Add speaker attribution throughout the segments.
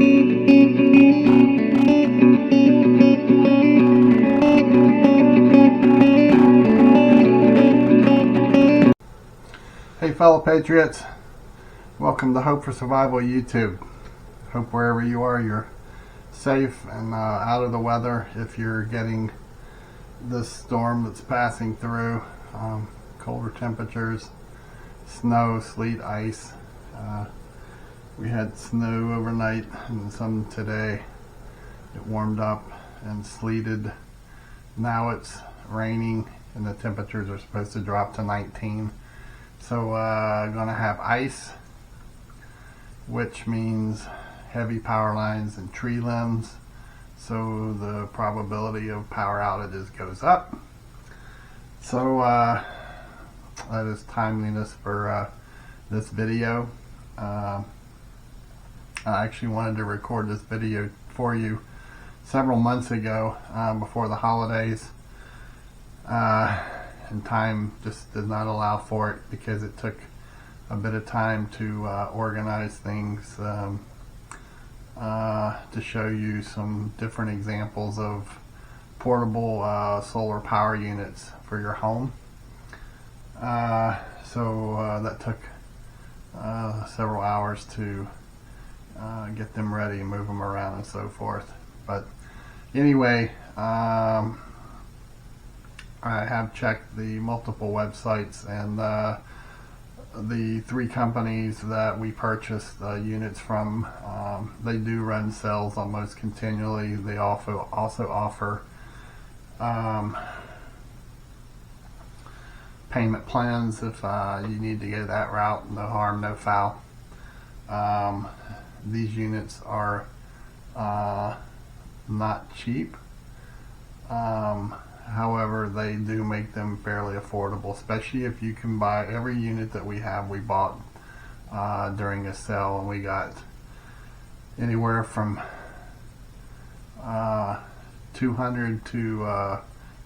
Speaker 1: Hey fellow patriots, welcome to Hope for Survival YouTube. Hope wherever you are you're safe and out of the weather. If you're getting this storm that's passing through, colder temperatures, snow, sleet, ice. We had snow overnight and some today. It warmed up and sleeted. Now it's raining and the temperatures are supposed to drop to 19. So gonna have ice, which means heavy power lines and tree limbs. So the probability of power outages goes up. So that is timeliness for this video. I actually wanted to record this video for you several months ago before the holidays. And time just did not allow for it because it took a bit of time to organize things, to show you some different examples of portable solar power units for your home. So that took several hours to get them ready and move them around and so forth. But anyway, I have checked the multiple websites, and the three companies that we purchased units from, they do run sales almost continually. They also offer payment plans if you need to go that route. No harm, no foul. These units are not cheap. However, they do make them fairly affordable, especially if you can buy every unit that we have. We bought during a sale, and we got anywhere from $200 to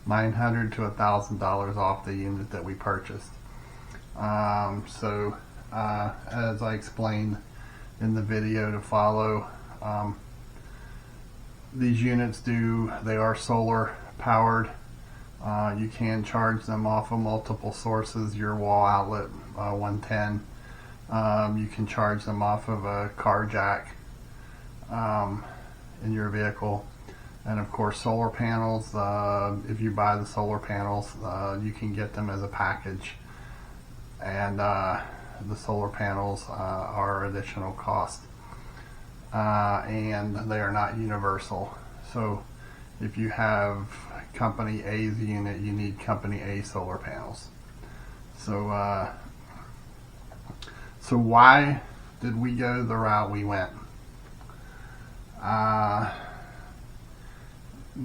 Speaker 1: $900 to $1,000 off the unit that we purchased. So as I explained in the video to follow, these units they are solar powered. You can charge them off of multiple sources. Your wall outlet 110. You can charge them off of a car jack in your vehicle, and of course solar panels. If you buy the solar panels, you can get them as a package, and the solar panels are additional cost, and they are not universal. So if you have company A's unit, you need company A solar panels. So so why did we go the route we went?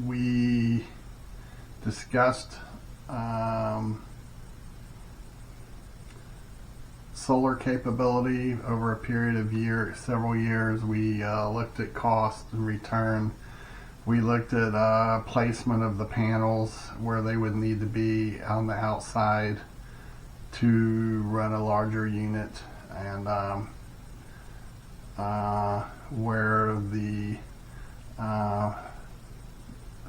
Speaker 1: We discussed solar capability over a period of several years. We looked at cost and return. We looked at placement of the panels, where they would need to be on the outside to run a larger unit, and where the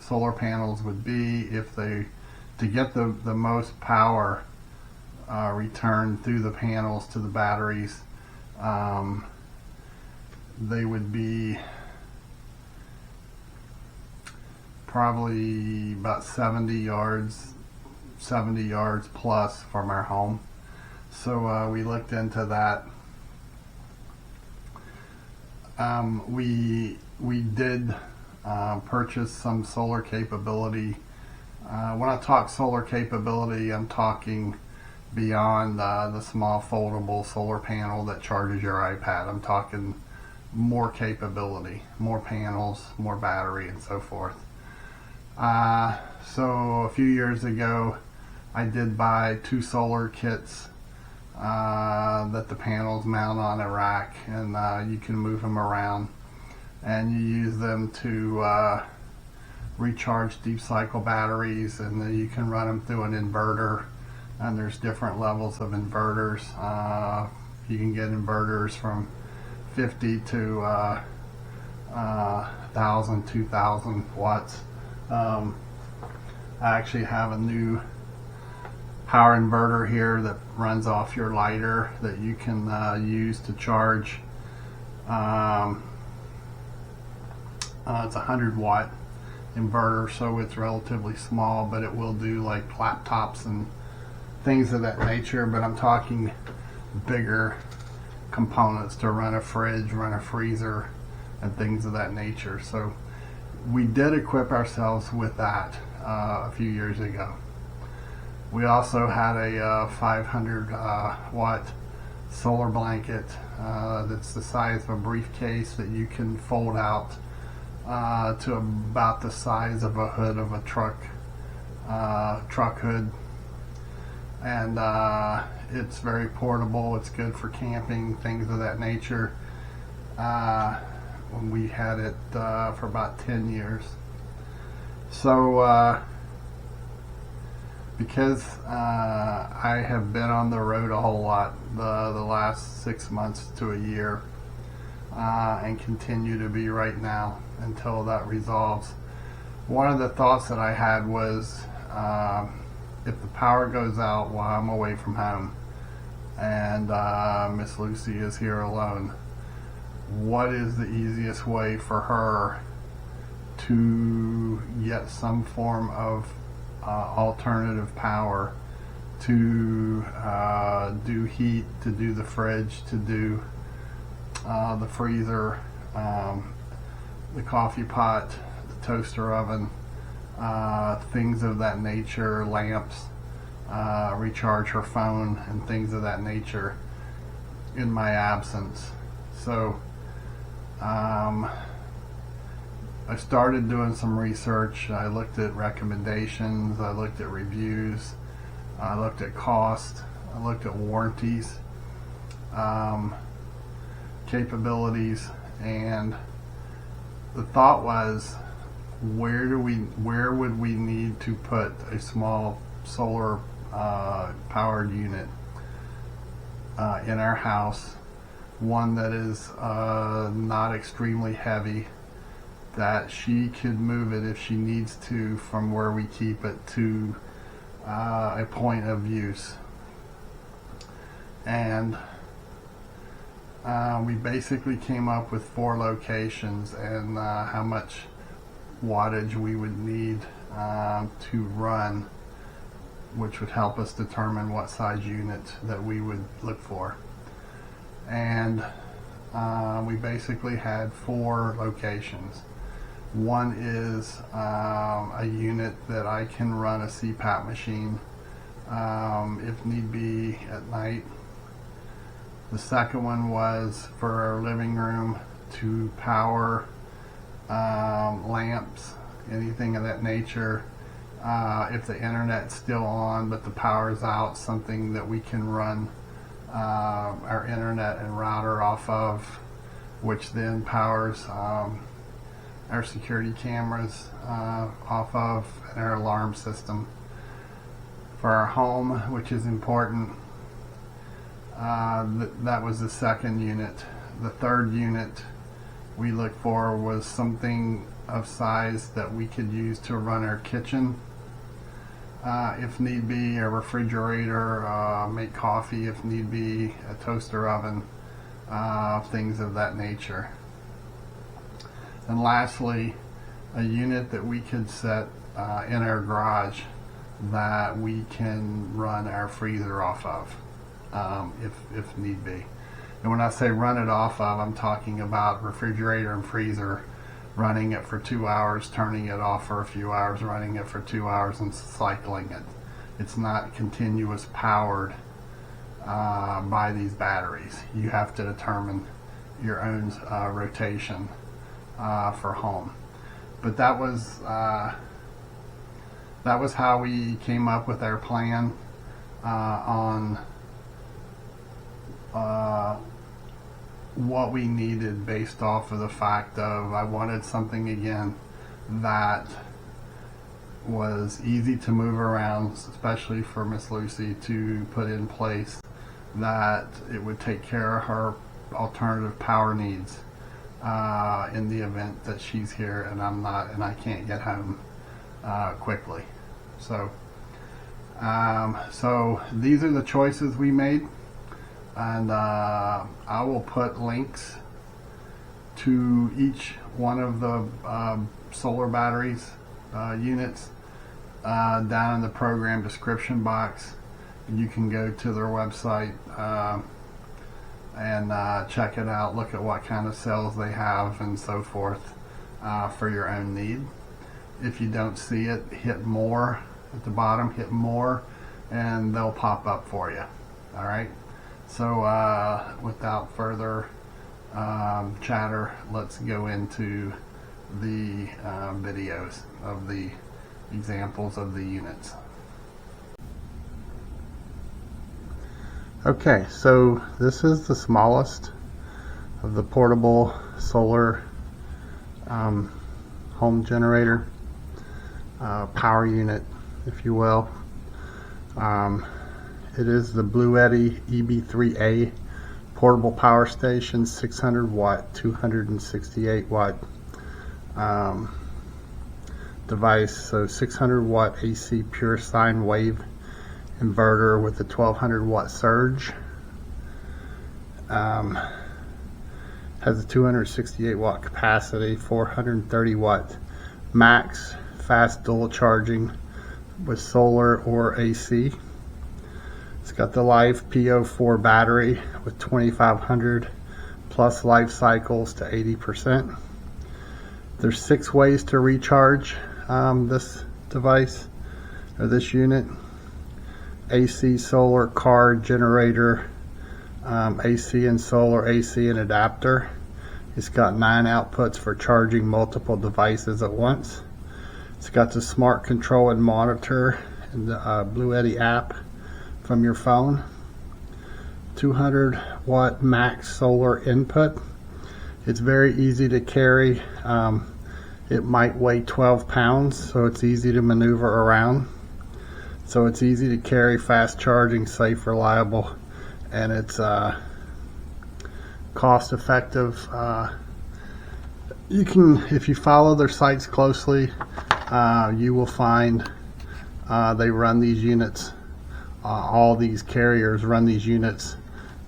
Speaker 1: solar panels would be to get the most power returned through the panels to the batteries. They would be probably about 70 yards plus from our home. So we looked into that. We did purchase some solar capability. When I talk solar capability, I'm talking beyond the small foldable solar panel that charges your iPad. I'm talking more capability, more panels, more battery, and so forth. So a few years ago, I did buy 2 solar kits that the panels mount on a rack, and you can move them around, and you use them to recharge deep cycle batteries, and then you can run them through an inverter, and there's different levels of inverters. You can get inverters from 50 to 1,000, 2,000 watts. I actually have a new power inverter here that runs off your lighter that you can use to charge. It's a 100-watt inverter, so it's relatively small, but it will do like laptops and things of that nature. But I'm talking bigger components to run a fridge, run a freezer, and things of that nature. So we did equip ourselves with that a few years ago. We also had a 500 watt solar blanket that's the size of a briefcase that you can fold out to about the size of a hood of a truck hood, and it's very portable. It's good for camping, things of that nature. We had it for about 10 years. So because I have been on the road a whole lot the last 6 months to a year, and continue to be right now until that resolves. One of the thoughts that I had was, if the power goes out while I'm away from home and Miss Lucy is here alone, what is the easiest way for her to get some form of alternative power to do heat, to do the fridge, to do the freezer, the coffee pot, the toaster oven, things of that nature, lamps, recharge her phone, and things of that nature in my absence. So I started doing some research. I looked at recommendations, I looked at reviews, I looked at cost, I looked at warranties, capabilities, and the thought was, where would we need to put a small solar powered unit in our house, one that is not extremely heavy, that she could move it if she needs to from where we keep it to a point of use. And we basically came up with 4 locations and how much wattage we would need to run, which would help us determine what size unit that we would look for. And we basically had 4 locations. One is a unit that I can run a CPAP machine if need be at night. The second one was for our living room to power lamps, anything of that nature. If the internet's still on but the power's out, something that we can run our internet and router off of, which then powers our security cameras off of, and our alarm system. For our home, which is important, that was the second unit. The third unit we looked for was something of size that we could use to run our kitchen, if need be, a refrigerator, make coffee if need be, a toaster oven, things of that nature. And lastly, a unit that we could set in our garage that we can run our freezer off of, if need be. And when I say run it off of, I'm talking about refrigerator and freezer, running it for 2 hours, turning it off for a few hours, running it for 2 hours, and cycling it. It's not continuous powered by these batteries. You have to determine your own rotation for home. But that was how we came up with our plan on what we needed, based off of the fact of I wanted something again that was easy to move around, especially for Miss Lucy to put in place, that it would take care of her alternative power needs, in the event that she's here and I'm not, and I can't get home quickly. So so these are the choices we made, and I will put links to each one of the solar batteries units down in the program description box. You can go to their website and check it out, look at what kind of cells they have and so forth for your own need. If you don't see it, hit more at the bottom, hit more, and they'll pop up for you. All right, so without further chatter, let's go into the videos of the examples of the units. Okay, so this is the smallest of the portable solar home generator power unit, if you will. It is the Bluetti EB3A portable power station, 600 watt, 268 watt device. So 600 watt AC pure sine wave inverter with a 1200 watt surge. Has a 268 watt capacity, 430 watt max, fast dual charging with solar or AC. It's got the Life PO4 battery with 2500 plus life cycles to 80%. There's 6 ways to recharge this device or this unit: AC, solar, car, generator, AC and solar, AC and adapter. It's got 9 outputs for charging multiple devices at once. It's got the smart control and monitor and the Bluetti app from your phone. 200 watt max solar input. It's very easy to carry. It might weigh 12 pounds, so it's easy to maneuver around. So it's easy to carry, fast charging, safe, reliable, and it's cost effective. You can, if you follow their sites closely, you will find they run these units, all these carriers run these units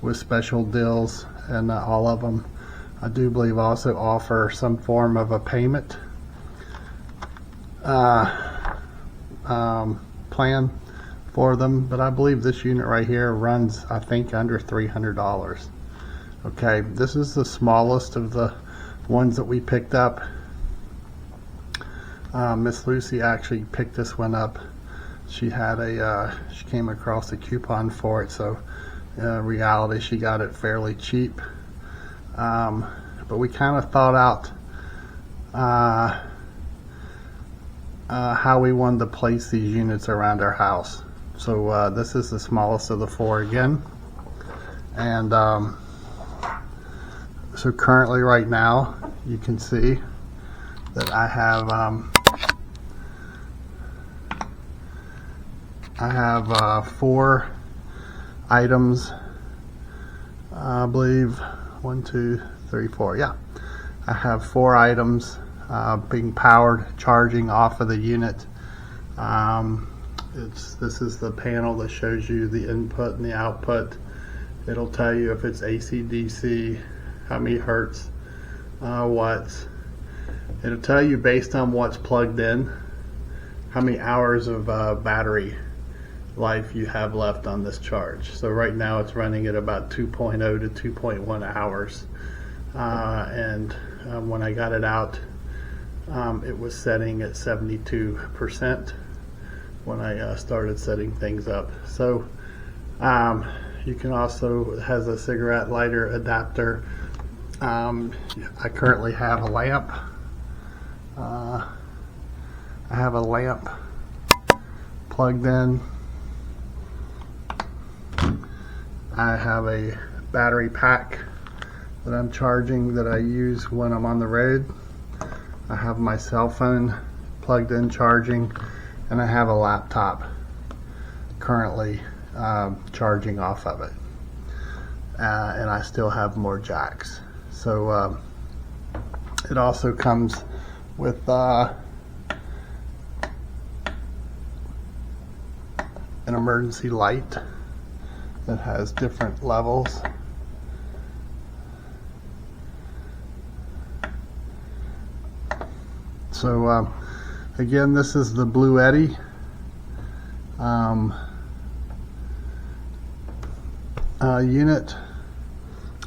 Speaker 1: with special deals, and all of them, I do believe, also offer some form of a payment plan for them. But I believe this unit right here runs, I think, under $300. Okay, this is the smallest of the ones that we picked up. Miss Lucy actually picked this one up. She had she came across a coupon for it, so in reality she got it fairly cheap. But we kind of thought out how we wanted to place these units around our house. So this is the smallest of the 4 again, and so currently right now you can see that I have 4 items, I believe. 1, 2, 3, 4. Yeah, I have 4 items being powered, charging off of the unit. This is the panel that shows you the input and the output. It'll tell you if it's AC, DC, how many hertz, watts. It'll tell you based on what's plugged in how many hours of battery life you have left on this charge. So right now it's running at about 2.0 to 2.1 hours, and when I got it out, it was setting at 72% when I started setting things up. So you can also, it has a cigarette lighter adapter. I currently have a lamp. I have a lamp plugged in. I have a battery pack that I'm charging that I use when I'm on the road. I have my cell phone plugged in charging, and I have a laptop currently charging off of it, and I still have more jacks. So It also comes with an emergency light that has different levels. So again, this is the Blue Eddy unit,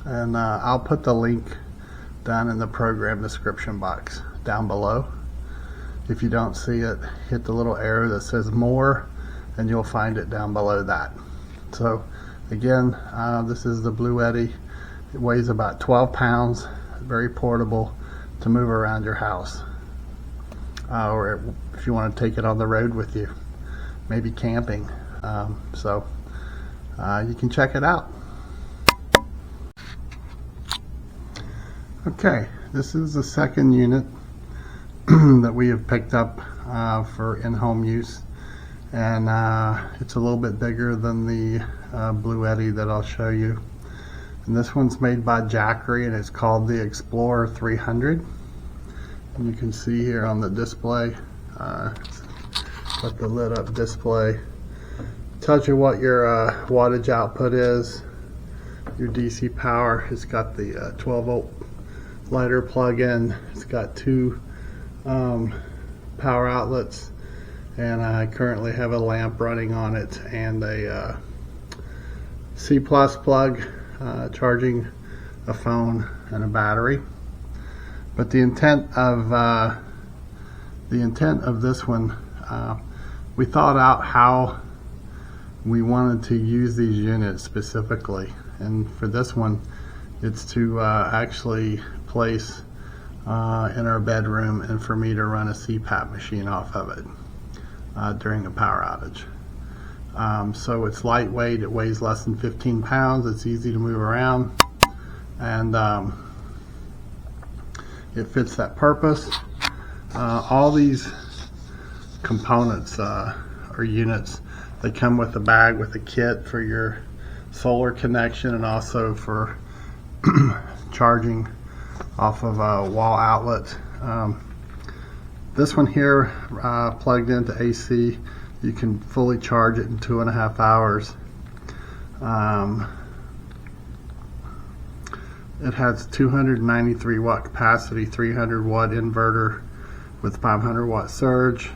Speaker 1: and I'll put the link down in the program description box down below. If you don't see it, hit the little arrow that says more and you'll find it down below that. So again, this is the Blue Eddy. It weighs about 12 pounds, very portable to move around your house, or if you want to take it on the road with you, maybe camping. So you can check it out. Okay, this is the second unit that we have picked up for in-home use, and it's a little bit bigger than the Blue Eddy that I'll show you. And this one's made by Jackery, and it's called the Explorer 300. And you can see here on the display, got the lit up display. Tells you what your wattage output is, your DC power. It's got the 12 volt lighter plug-in. It's got two power outlets, and I currently have a lamp running on it and a C+ plug charging a phone and a battery. But the intent of this one, we thought out how we wanted to use these units specifically, and for this one, it's to actually place in our bedroom and for me to run a CPAP machine off of it during a power outage. So it's lightweight, it weighs less than 15 pounds, it's easy to move around, and it fits that purpose. All these components or units, they come with a bag with a kit for your solar connection and also for charging off of a wall outlet. This one here, plugged into AC, you can fully charge it in 2.5 hours. It has 293 watt capacity, 300 watt inverter with 500 watt surge.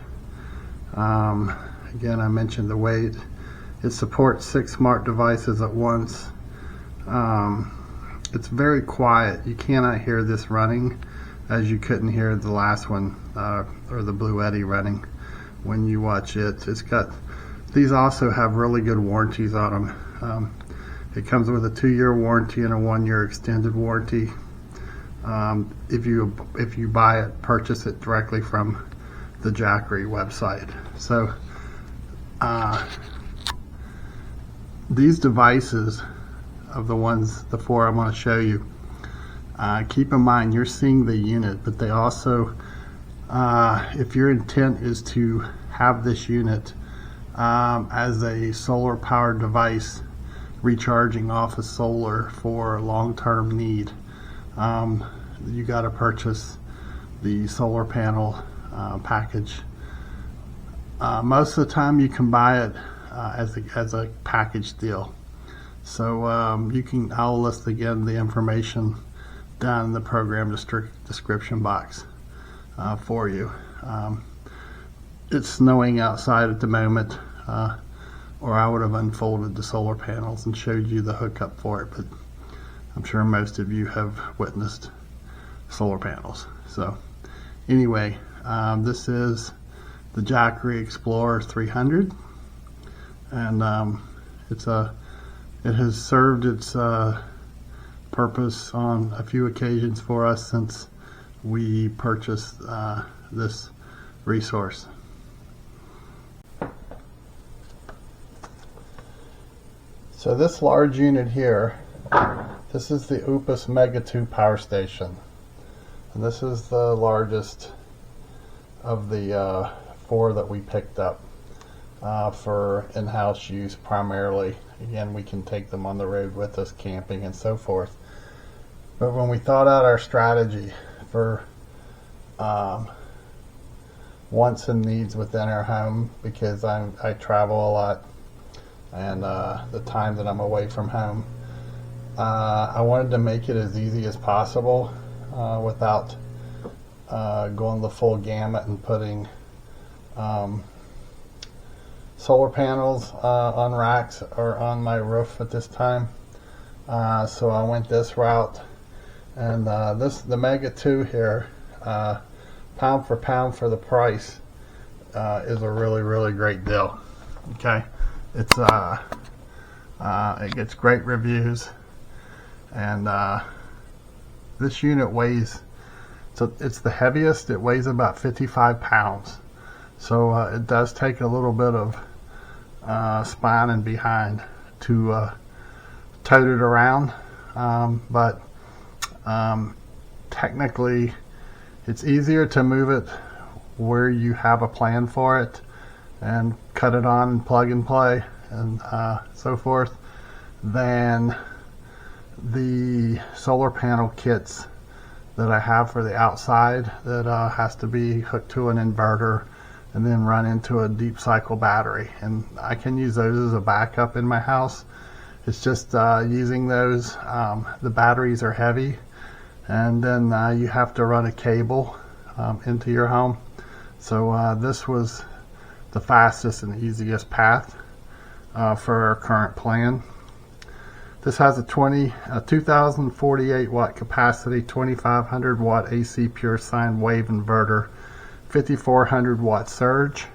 Speaker 1: Again, I mentioned the weight. It supports 6 smart devices at once. It's very quiet. You cannot hear this running as you couldn't hear the last one, or the Blue Eddy running when you watch it. These also have really good warranties on them. It comes with a 2-year warranty and a 1-year extended warranty. If you buy it, purchase it directly from the Jackery website. So these devices, of the 4 I'm going to show you, keep in mind you're seeing the unit, but they also, if your intent is to have this unit as a solar powered device recharging off of solar for long-term need, you got to purchase the solar panel package. Most of the time you can buy it as a package deal. So I'll list again the information down in the program description box for you. It's snowing outside at the moment, or I would have unfolded the solar panels and showed you the hookup for it, but I'm sure most of you have witnessed solar panels. So anyway, this is the Jackery Explorer 300, and it has served its purpose on a few occasions for us since we purchased this resource. So this large unit here, this is the Opus Mega 2 power station, and this is the largest of the 4 that we picked up for in-house use primarily. Again, we can take them on the road with us, camping and so forth. But when we thought out our strategy for wants and needs within our home, because I travel a lot, and the time that I'm away from home. I wanted to make it as easy as possible without going the full gamut and putting solar panels on racks or on my roof at this time. So I went this route, and the Mega 2 here, pound for pound for the price, is a really great deal. Okay, it's it gets great reviews, and this unit weighs, so it's the heaviest. It weighs about 55 pounds, so it does take a little bit of spine and behind to tote it around, but technically it's easier to move it where you have a plan for it and cut it on and plug and play and so forth than the solar panel kits that I have for the outside that has to be hooked to an inverter and then run into a deep cycle battery. And I can use those as a backup in my house. It's just using those, the batteries are heavy, and then you have to run a cable into your home. So this was the fastest and easiest path for our current plan. This has a 2048 watt capacity, 2500 watt AC pure sine wave inverter, 5400 watt surge.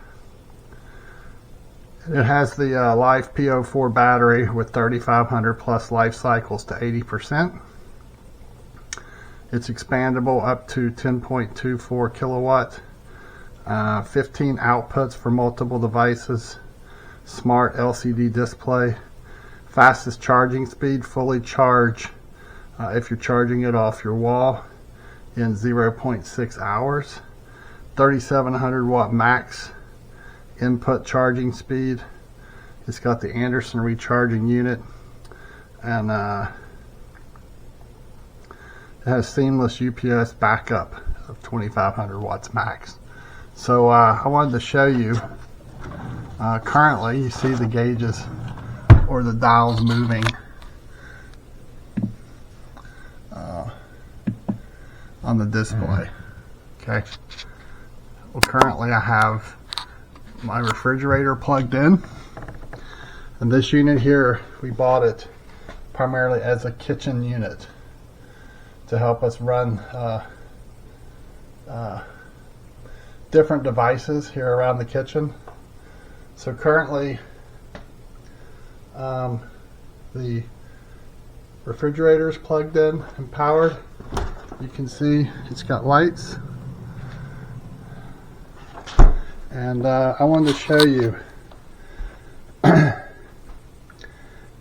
Speaker 1: It has the Life PO4 battery with 3500 plus life cycles to 80%. It's expandable up to 10.24 kilowatt, 15 outputs for multiple devices, smart LCD display, fastest charging speed, fully charge if you're charging it off your wall in 0.6 hours, 3700 watt max input charging speed. It's got the Anderson recharging unit, and it has seamless UPS backup of 2500 watts max. So I wanted to show you, currently you see the gauges or the dials moving on the display. Okay, well, currently I have my refrigerator plugged in, and this unit here, we bought it primarily as a kitchen unit to help us run different devices here around the kitchen. So currently the refrigerator is plugged in and powered. You can see it's got lights, and I wanted to show you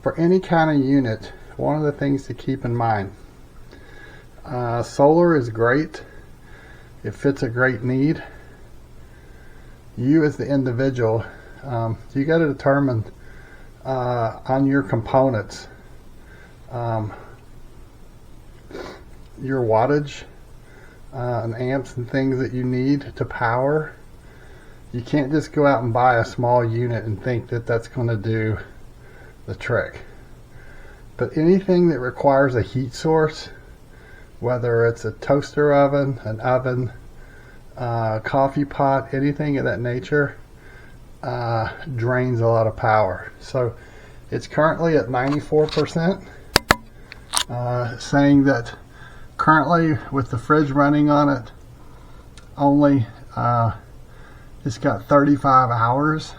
Speaker 1: for any kind of unit, one of the things to keep in mind, solar is great. It fits a great need. You as the individual, you got to determine on your components your wattage and amps and things that you need to power. You can't just go out and buy a small unit and think that that's going to do the trick. But anything that requires a heat source, whether it's a toaster oven, an oven, coffee pot, anything of that nature, drains a lot of power. So it's currently at 94%, saying that currently with the fridge running on it, only it's got 35 hours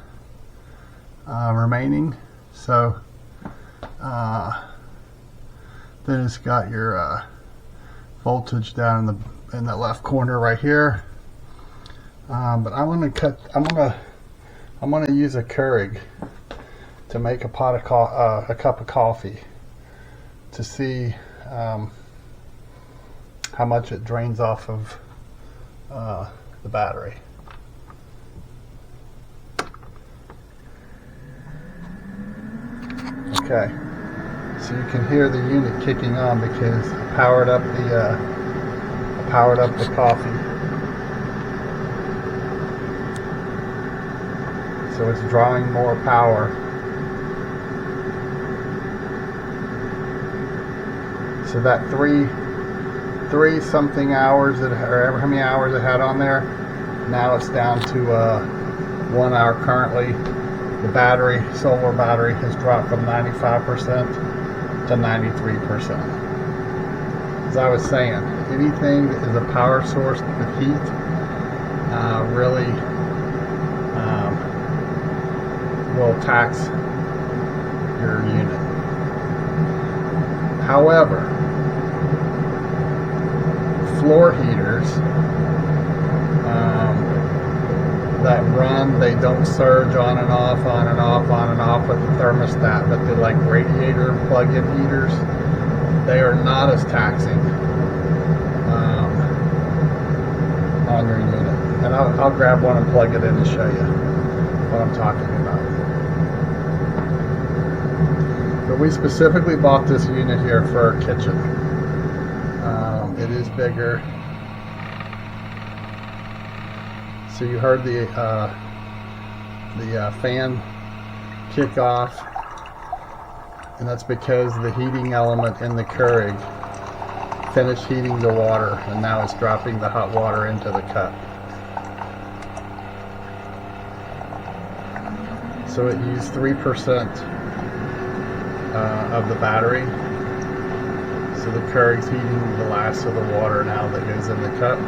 Speaker 1: remaining. So then it's got your voltage down in the left corner right here. But I'm gonna use a Keurig to make a cup of coffee to see how much it drains off of the battery. Okay, so you can hear the unit kicking on because I powered up the coffee. So it's drawing more power. So that three something hours, or how many hours it had on there, now it's down to 1 hour currently. The battery, solar battery, has dropped from 95% to 93%. As I was saying, anything that is a power source with heat really will tax your unit. However, floor heaters that run, they don't surge on and off, on and off, on and off with the thermostat, but they're like radiator plug-in heaters. They are not as taxing on your unit. And I'll grab one and plug it in and show you what I'm talking about. But we specifically bought this unit here for our kitchen. It is bigger. So you heard the fan kick off, and that's because the heating element in the Keurig finished heating the water, and now it's dropping the hot water into the cup. So it used 3% of the battery. So the Keurig's heating the last of the water now that goes in the cup.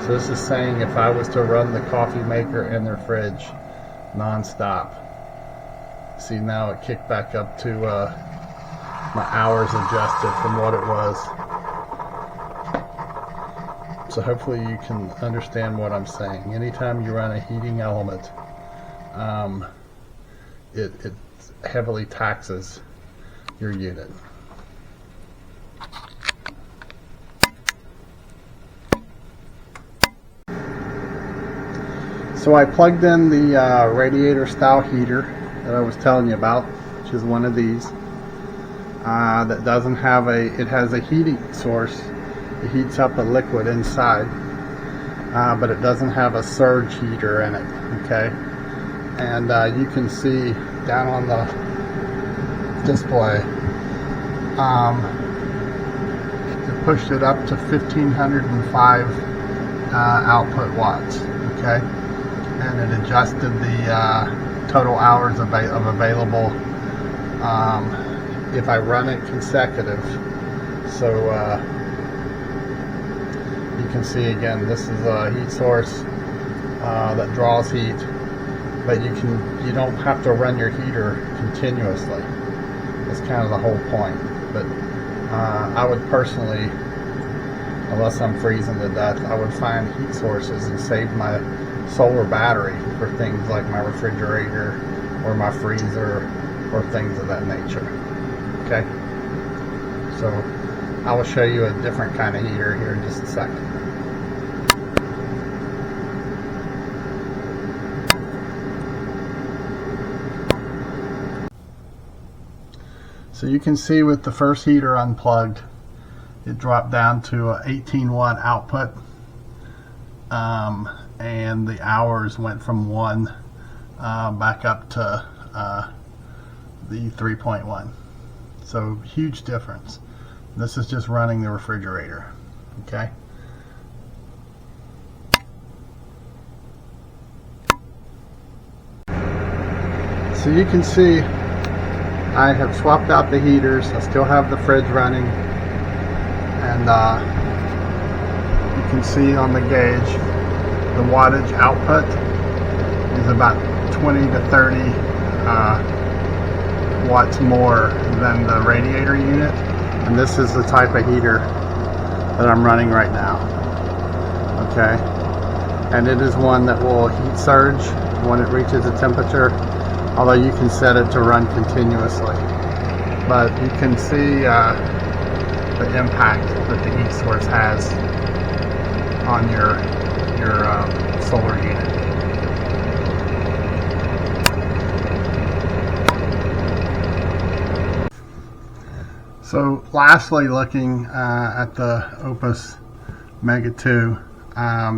Speaker 1: So this is saying if I was to run the coffee maker in their fridge non-stop. See, now it kicked back up to my hours adjusted from what it was. So hopefully you can understand what I'm saying. Anytime you run a heating element, it heavily taxes your unit. So I plugged in the radiator style heater that I was telling you about, which is one of these. That doesn't have it has a heating source. It heats up a liquid inside, but it doesn't have a surge heater in it, okay? And you can see down on the display, it pushed it up to 1505 output watts, okay? And it adjusted the total hours of available if I run it consecutive. So you can see again, this is a heat source that draws heat, but you don't have to run your heater continuously. That's kind of the whole point. But I would personally, unless I'm freezing to death, I would find heat sources and save my solar battery for things like my refrigerator or my freezer or things of that nature. Okay, so I will show you a different kind of heater here in just a second. So you can see with the first heater unplugged, it dropped down to 18 watt output, and the hours went from 1 back up to the 3.1. So huge difference. This is just running the refrigerator, okay? So you can see I have swapped out the heaters. I still have the fridge running, and you can see on the gauge the wattage output is about 20 to 30 watts more than the radiator unit, and this is the type of heater that I'm running right now, okay? And it is one that will heat surge when it reaches a temperature, although you can set it to run continuously. But you can see the impact that the heat source has on your solar unit. So lastly, looking at the Opus Mega 2.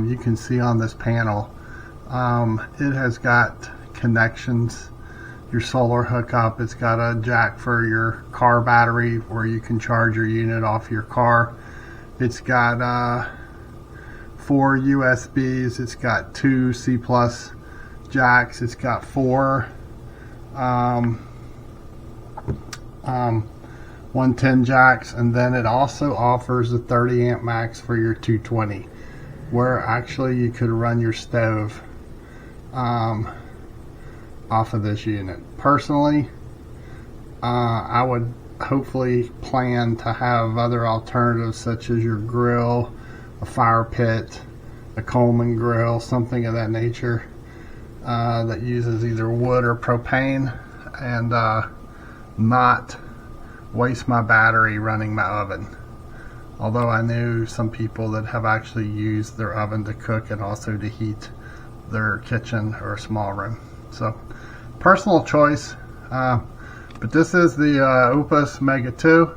Speaker 1: You can see on this panel, it has got connections, your solar hookup. It's got a jack for your car battery where you can charge your unit off your car. It's got 4 USBs. It's got 2 C+ jacks. It's got 4 110 jacks, and then it also offers a 30 amp max for your 220, where actually you could run your stove off of this unit. Personally, I would hopefully plan to have other alternatives such as your grill, a fire pit, a Coleman grill, something of that nature that uses either wood or propane, and not waste my battery running my oven. Although I knew some people that have actually used their oven to cook and also to heat their kitchen or small room. So personal choice, but this is the Opus Mega 2.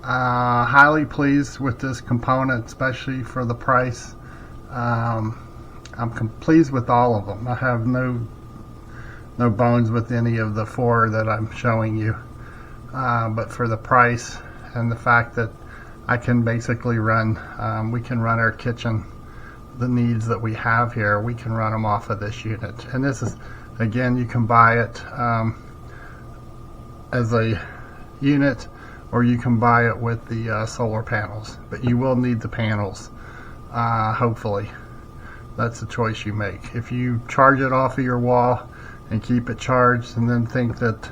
Speaker 1: Highly pleased with this component, especially for the price. I'm pleased with all of them. I have no bones with any of the 4 that I'm showing you. But for the price and the fact that I can basically run, we can run our kitchen, the needs that we have here, we can run them off of this unit. And this is, again, you can buy it as a unit, or you can buy it with the solar panels. But you will need the panels, hopefully. That's the choice you make. If you charge it off of your wall and keep it charged and then think that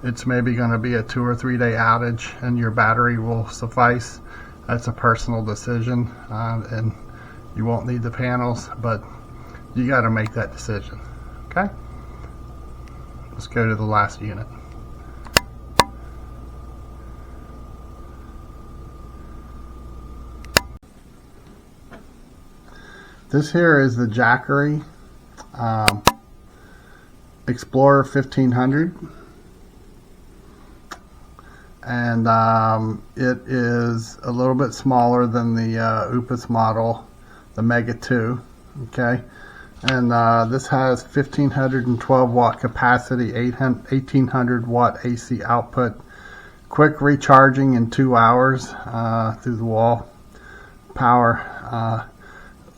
Speaker 1: it's maybe going to be a 2 or 3 day outage and your battery will suffice, that's a personal decision, and you won't need the panels, but you got to make that decision. Okay, let's go to the last unit. This here is the Jackery Explorer 1500. And it is a little bit smaller than the Opus model, the Mega 2. Okay, and this has 1512 watt capacity, 1800 watt AC output, quick recharging in 2 hours through the wall power,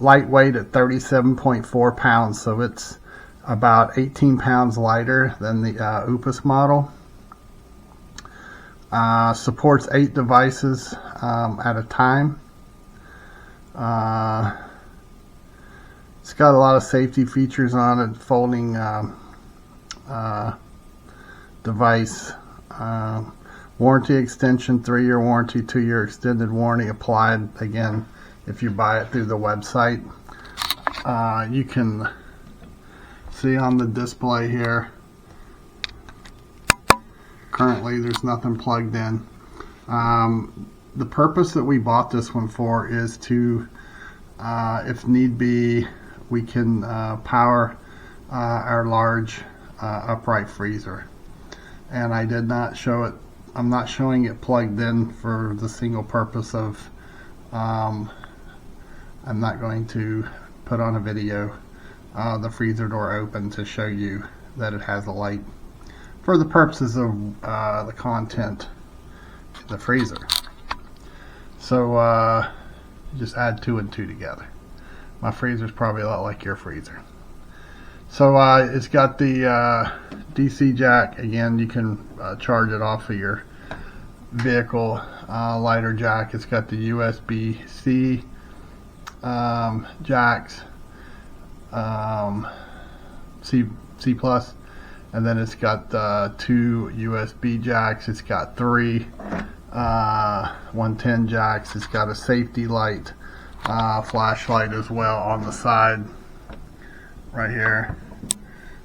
Speaker 1: lightweight at 37.4 pounds, so it's about 18 pounds lighter than the Opus model. Supports 8 devices at a time. It's got a lot of safety features on it. Folding device. Warranty extension, 3-year warranty, 2-year extended warranty applied. Again, if you buy it through the website. You can see on the display here, currently there's nothing plugged in. The purpose that we bought this one for is to, if need be, we can power our large upright freezer. And I did not show it, I'm not showing it plugged in for the single purpose of, I'm not going to put on a video the freezer door open to show you that it has a light, for the purposes of the content in the freezer. So just add 2 and 2 together. My freezer is probably a lot like your freezer. So it's got the DC jack. Again, you can charge it off of your vehicle, lighter jack. It's got the USB-C jacks, C+, and then it's got 2 USB jacks. It's got 3 110 jacks. It's got a safety light, flashlight as well on the side right here.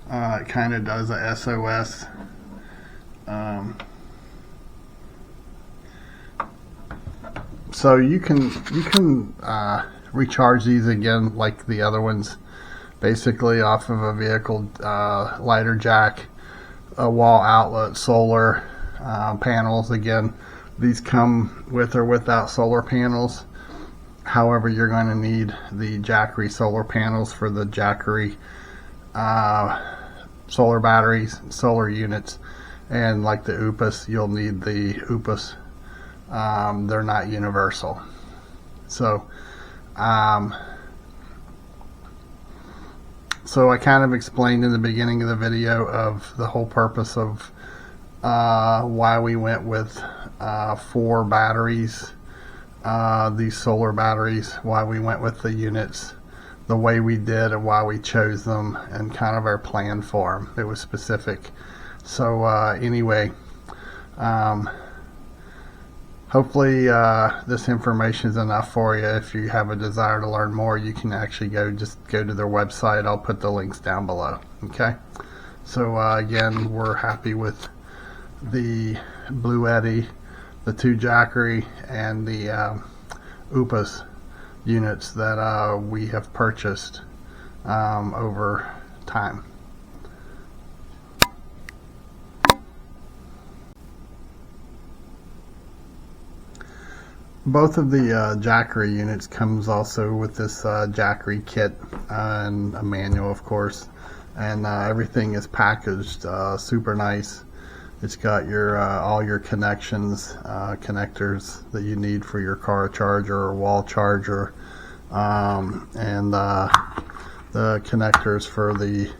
Speaker 1: It kind of does a SOS. So you can recharge these again like the other ones, basically off of a vehicle, lighter jack, a wall outlet, solar panels. Again, these come with or without solar panels. However, you're going to need the Jackery solar panels for the Jackery solar batteries, solar units, and like the UPS, you'll need the UPS. They're not universal. So I kind of explained in the beginning of the video of the whole purpose of why we went with 4 batteries, these solar batteries, why we went with the units the way we did and why we chose them, and kind of our plan for them. It was specific. So anyway, hopefully this information is enough for you. If you have a desire to learn more, you can actually just go to their website. I'll put the links down below. Okay, so again, we're happy with the Blue Eddy, the 2 Jackery, and the UPS units that we have purchased over time. Both of the Jackery units comes also with this Jackery kit and a manual, of course, and everything is packaged super nice. It's got your all your connections, connectors that you need for your car charger or wall charger, and the connectors for the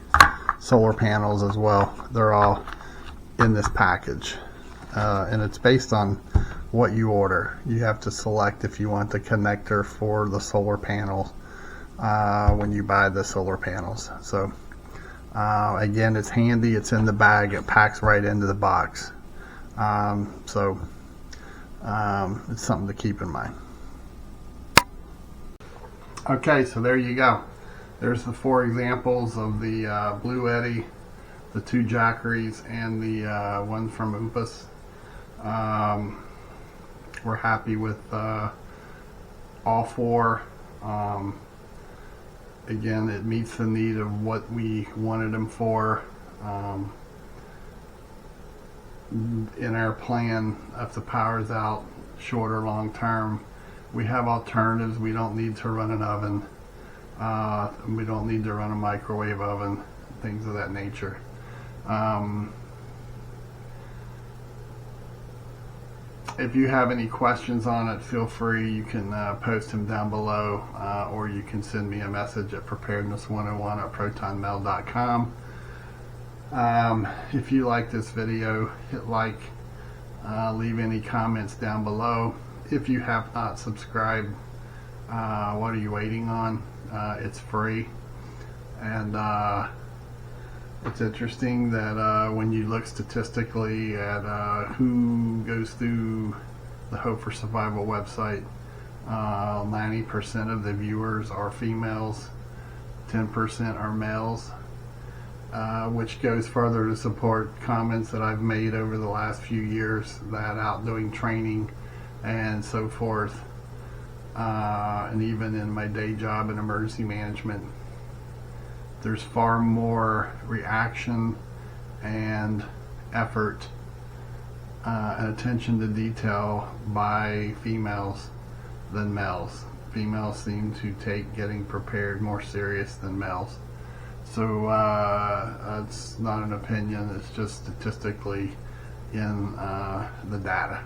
Speaker 1: solar panels as well. They're all in this package, and it's based on what you order. You have to select if you want the connector for the solar panel when you buy the solar panels. So again, it's handy, it's in the bag, it packs right into the box. So it's something to keep in mind. Okay, so there you go. There's the 4 examples of the Blue Eddy, the 2 Jackeries, and the one from UPS. We're happy with all 4. Again, it meets the need of what we wanted them for. In our plan, if the power's out, short or long term, we have alternatives. We don't need to run an oven. We don't need to run a microwave oven, things of that nature. If you have any questions on it, feel free. You can post them down below, or you can send me a message at preparedness101@protonmail.com. If you like this video, hit like, leave any comments down below. If you have not subscribed, what are you waiting on? It's free, and it's interesting that when you look statistically at who goes through the Hope for Survival website, 90% of the viewers are females, 10% are males, which goes further to support comments that I've made over the last few years that out doing training and so forth, and even in my day job in emergency management, there's far more reaction and effort and attention to detail by females than males. Females seem to take getting prepared more serious than males. So it's not an opinion, it's just statistically in the data.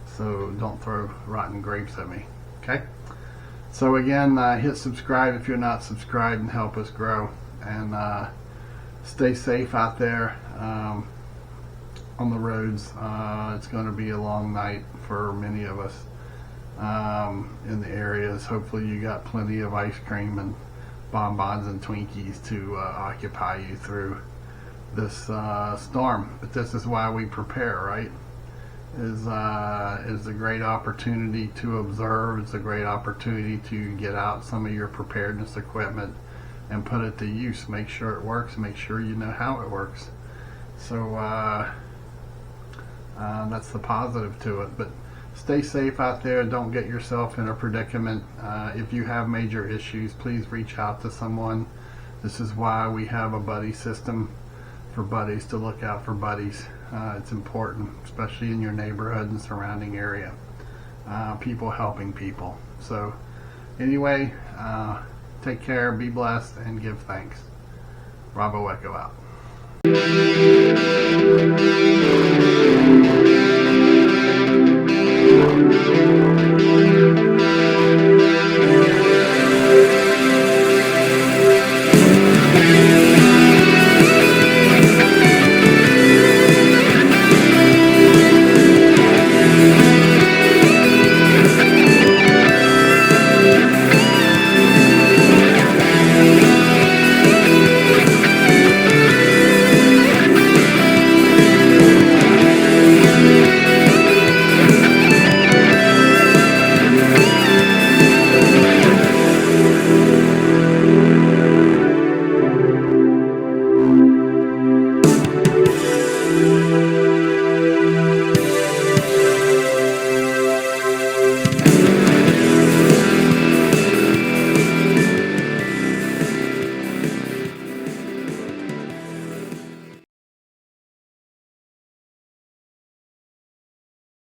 Speaker 1: So don't throw rotten grapes at me, okay? So again, hit subscribe if you're not subscribed and help us grow. And stay safe out there on the roads. It's going to be a long night for many of us in the areas. Hopefully you got plenty of ice cream and bonbons and Twinkies to occupy you through this storm. But this is why we prepare, right? Is a great opportunity to observe. It's a great opportunity to get out some of your preparedness equipment and put it to use. Make sure it works. Make sure you know how it works. So that's the positive to it. But stay safe out there. Don't get yourself in a predicament. If you have major issues, please reach out to someone. This is why we have a buddy system for buddies, to look out for buddies. It's important, especially in your neighborhood and surrounding area. people helping people. So anyway, take care, be blessed, and give thanks. Bravo Echo out.